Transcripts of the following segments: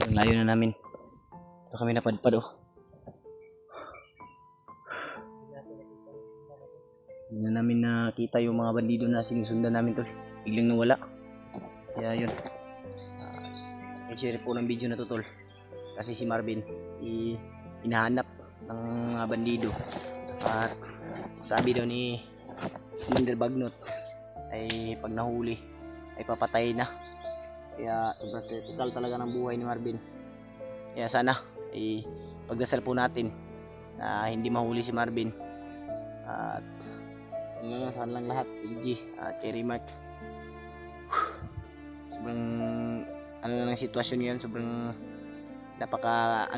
Ang layo na namin. Ito kami napadpad oh. Hindi na namin nakita yung mga bandido na sinusundan namin tol. Biglang nawala. Kaya yun. I-share po ng video na to tol. Kasi si Marvin hinahanap ng mga bandido. At sabi daw ni Commander Bagnot ay pag nahuli ay papatay na. Kaya sobrang critical talaga ng buhay ni Marvin. Kaya sana ay pagdasal po natin na hindi mahuli si Marvin. At saan lang lahat si EG at Cherry Mark. Sobrang ano na ng sitwasyon ngayon, sobrang napakalala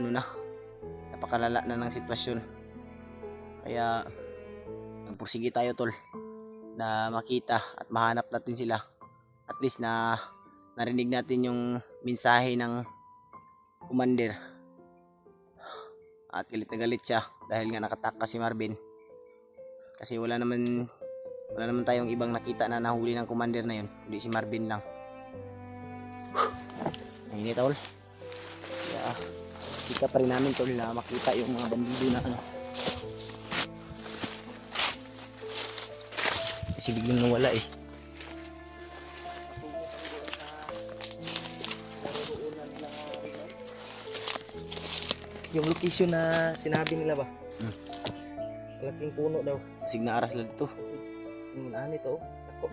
na ng sitwasyon. Kaya magpursige tayo tol na makita at mahanap natin sila. At least na narinig natin yung mensahe ng commander. At galit na galit siya dahil nga nakataka si Marvin. Kasi wala naman tayong ibang nakita na nahuli ng commander na yun, hindi si Marvin lang. Ayun tol. Kaya sika pa rin namin tol na makita yung mga bandido na ano. Kasi biglang nawala eh. Yung location na sinabi nila ba? Malaking puno daw. Sig na aras lang dito. Kasi ano ito? Ako.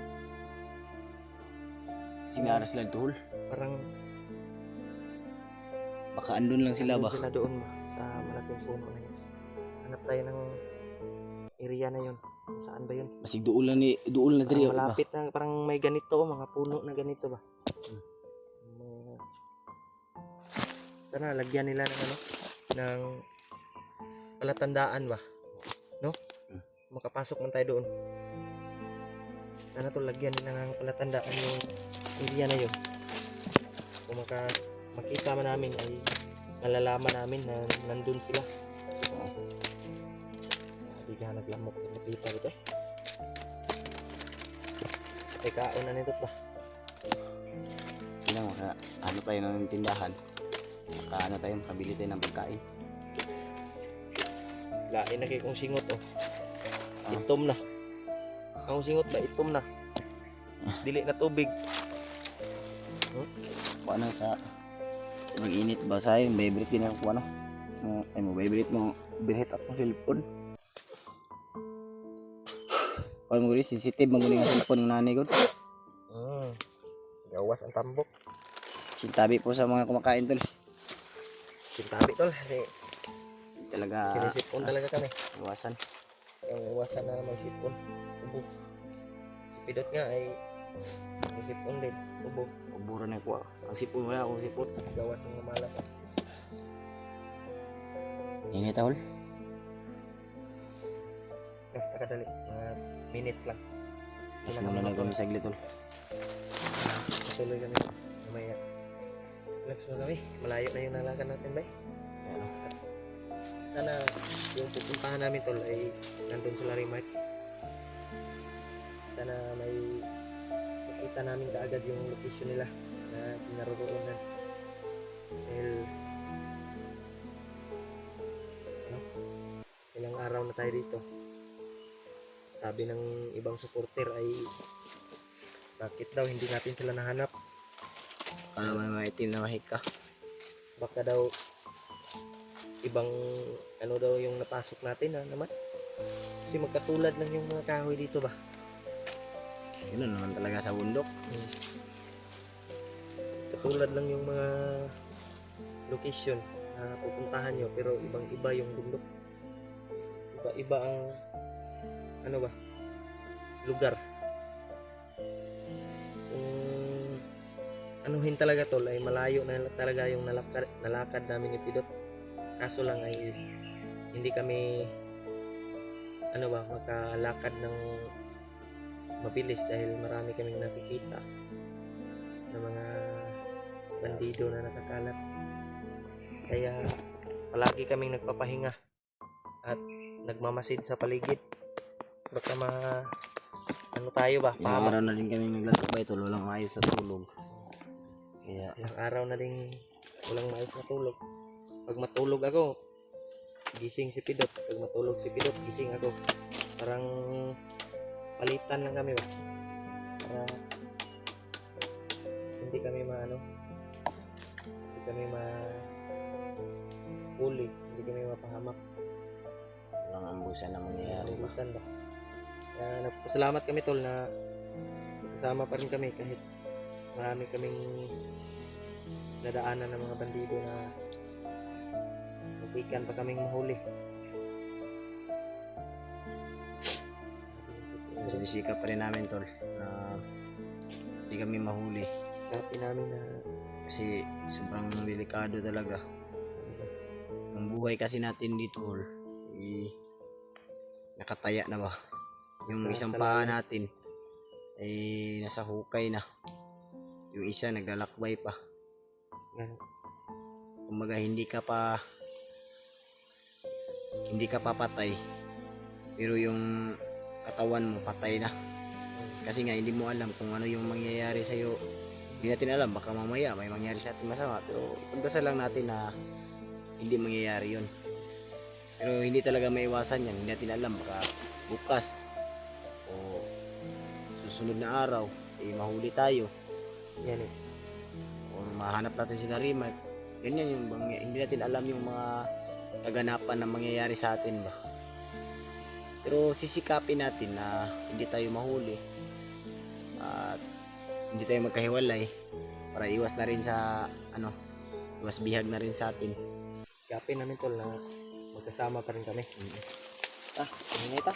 Sig na aras lang dito. Parang baka andun lang sila ba? Sila doon ba? Sa malaking puno na yun. Hanap tayo ng area na yun. Saan ba yun? Masig duol na diri ba? Malapit na parang may ganito, mga puno na ganito ba? Sana lagyan nila ng ano? Ng palatandaan ba? No? Makapasok man tayo doon. Sana to lagyan nila ng palatandaan yung area na yun. Kung makita man namin ay malalaman namin na nandun sila. Hindi ka naglamok makita dito eh. Kaon na nito ba? Hindi na ano tayo ng tindahan. Ano tayo, makabili tayo ng pagkain. Lain na kayo kung singot oh. Itom na. Ang singot ba itom na. Dili na tubig. Ano sa mag-init ba sa akin, favorite din ako ano. Ay mo favorite mo birhet ako cellphone. Kalau mo rin sensitive maguling ang cellphone ng nanay ko. Gawas ang tambok. Sintabi po sa mga kumakain tol. Sintabi tol. Kasi Talaga sinisipon talaga kami. iwasan. Yung iwasan na magsipon. Ubo. Si Pidot nga ay magsipon din. Ubo. Uburo na ko. Ang sipon wala akong sipon. Gawas ng mamalas. Ini tol. Basta kadali. Mga minutes lang. Mas muna lang kami saglit tol. Patuloy kami. Mamaya. Relax mo kami. Malayo na yung nalakan natin ba? Ano? Sana yung pupuntahan namin tol ay nandun sa Larimark. Sana may makita namin kaagad yung location nila na pinaroroonan. Dahil ilang araw na tayo dito. Sabi ng ibang supporter ay bakit daw hindi natin sila nahanap. Para may maitim na mahika. Baka daw ibang ano daw yung napasok natin naman. Kasi magkatulad lang yung mga kahoy dito ba. Yun naman talaga sa bundok. Katulad lang yung mga location na pupuntahan nyo pero ibang iba yung bundok. Iba iba ang ano ba lugar. Anuhin talaga tol ay malayo na talaga yung nalakad namin ni Pidot. Kaso lang ay hindi kami makalakad ng mabilis dahil marami kaming nakikita ng mga bandido na nakakalat. Kaya palagi kaming nagpapahinga at nagmamasid sa paligid. Baka tayo ba? Ilang araw na din kami naglatubay tol, walang maayos na tulog. Kaya ilang araw na din walang maayos na tulog. Pag matulog ako, gising si Pidot. Pag matulog si Pidot, gising ako. Parang palitan lang kami ba? Para hindi kami huli, hindi kami mapahamak. Walang ambusan na mangyayari ba? Ubusan ba? Kaya nagpasalamat kami tol na kasama pa rin kami kahit marami kaming nadaanan ng mga bandido na nabikan pa kaming mahuli. Sinisikap pa rin namin tol na hindi kami mahuli Dati namin na kasi sobrang delikado talaga. Ang buhay kasi natin dito tol, nakataya na ba? Yung isang paa natin ay nasa hukay na. Yung isa naglalakbay pa. ganun. Kumbaga hindi ka pa patay. Pero yung katawan mo patay na. Kasi nga hindi mo alam kung ano yung mangyayari sa iyo. Hindi natin alam, baka mamaya may mangyari sa atin masama. Pero pagdasal lang natin na hindi mangyayari 'yon. Pero hindi talaga maiwasan yan. Hindi natin alam, baka bukas o susunod na araw mahuli tayo. Yan eh. O mahanap natin si Narimat. Ganyan yung hindi natin alam yung mga kaganapan na mangyayari sa atin ba. Pero sisikapin natin na hindi tayo mahuli at hindi tayo magkahiwalay para iwas na rin sa iwas bihag na rin sa atin. Kapin namin tol na magkasama pa rin kami. Ano ito?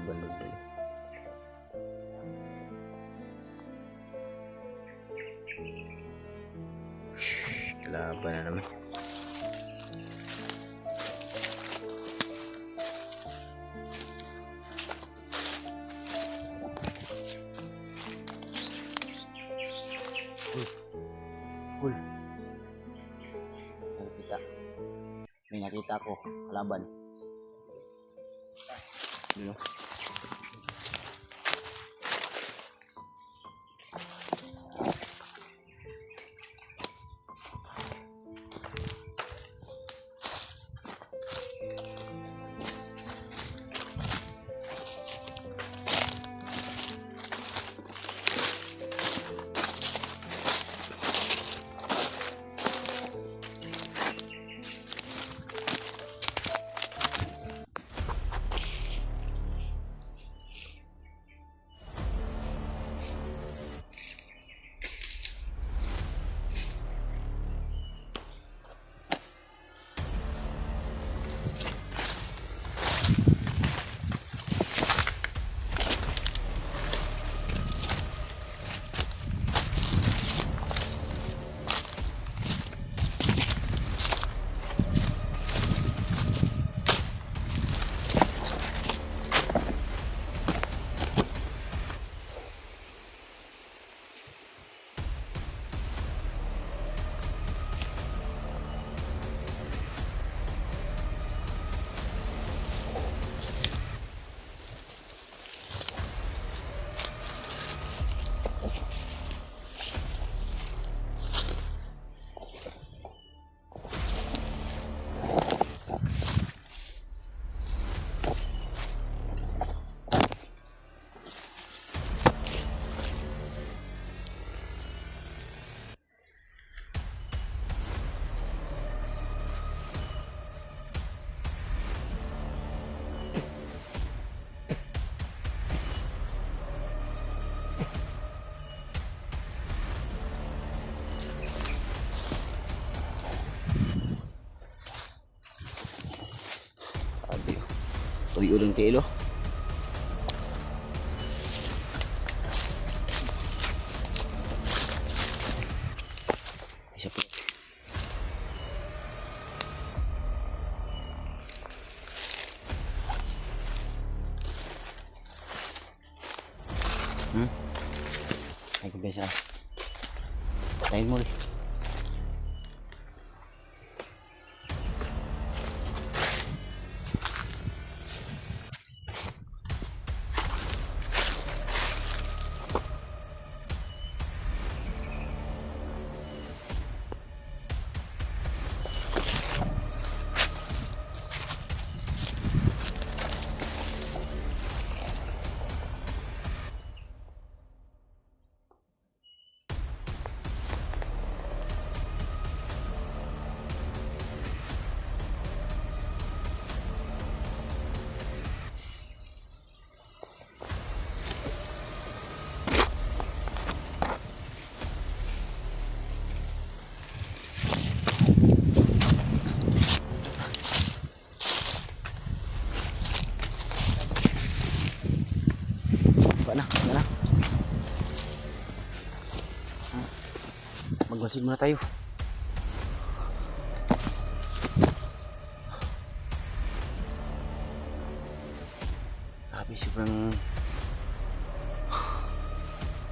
Bandog dulu. Laban na naman. Cool. May nakita ko kalaban. Dulu. Tuyo ulang kilo. Isa po. Ay kumpensa. Tayin mo ulit. Ba na. Magmasid muna tayo. Grabe, sobrang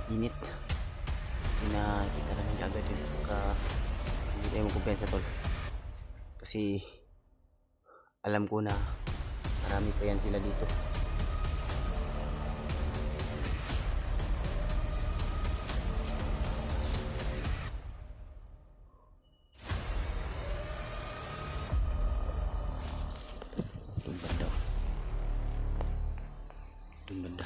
init. Nakita namin agad yun. Hindi tayo magkumpensa tol. Kasi alam ko na marami pa yan sila dito. Doon banda.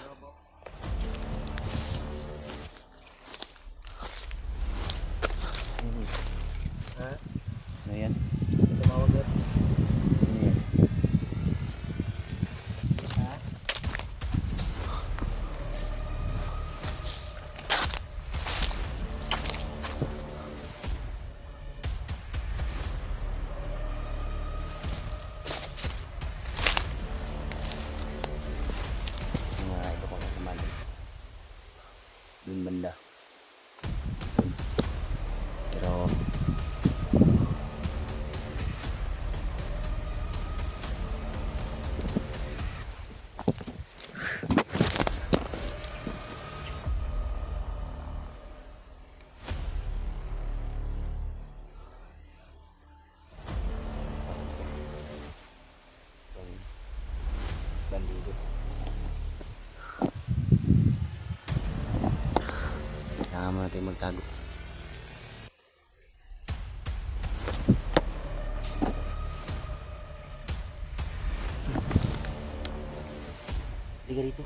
Ha? Ano yan? Tumawag yan. Ano yan? Ha? Mga iba ko kasama doon banda. Pero bandido. Kailangan mo natin magtago. Liga rito.